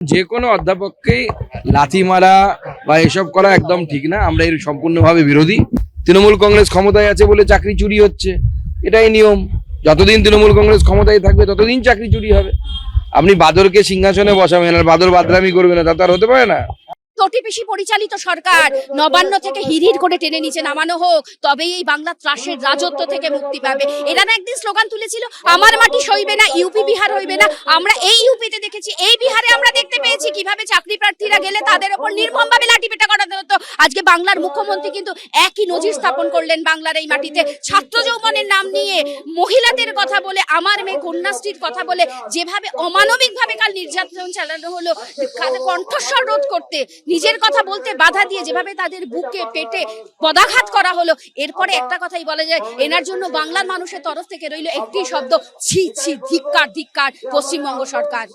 যে কোনো অধ্যাপককেই লাথি মারা বা এসব করা একদম ঠিক না। আমরা এর সম্পূর্ণভাবে বিরোধী। তৃণমূল কংগ্রেস ক্ষমতায় আছে বলে চাকরি চুরি হচ্ছে, এটাই নিয়ম। যতদিন তৃণমূল কংগ্রেস ক্ষমতায় থাকবে ততদিন চাকরি চুরি হবে। আপনি বাদরকে সিংহাসনে বসাবেন আর বাদর বাদরামি করবে না, তা তো আর হতে পারে না। টোটিপিসি পরিচালিত সরকার নবান্ন থেকে হিড়হিড় করে টেনে নিচে নামানো হোক, তবেই এই বাংলা ত্রাসের রাজত্ব থেকে মুক্তি পাবে। এরা না একদিন স্লোগান তুলেছিল, আমার মাটি সইবে না, ইউপি বিহার হইবে না। আমরা এই ইউপিতে দেখেছি, এই বিহারে আমরা দেখতে পেয়েছি কিভাবে চাকরি প্রার্থীরা গেলে তাদের উপর নির্মমভাবে লাঠিপেটা করাতে হতো। আজকে বাংলার মুখ্যমন্ত্রী কিন্তু একই নজির স্থাপন করলেন বাংলার এই মাটিতে। ছাত্র যৌবনের নাম নিয়ে, মহিলাদের কথা বলে, আমার মেয়ে কন্যাশ্রীর কথা বলে যেভাবে অমানবিকভাবে কাল নির্যাতন চালানো হলো, কণ্ঠস্বর রোধ করতে, নিজের কথা বলতে বাধা দিয়ে যেভাবে তাদের বুকে পেটে পদাঘাত করা হলো, এরপরে একটা কথাই বলা যায়, এনার জন্য বাংলার মানুষের তরফ থেকে রইল একটি শব্দ, ছি ছি, ধিক্কার ধিক্কার পশ্চিমবঙ্গ সরকার।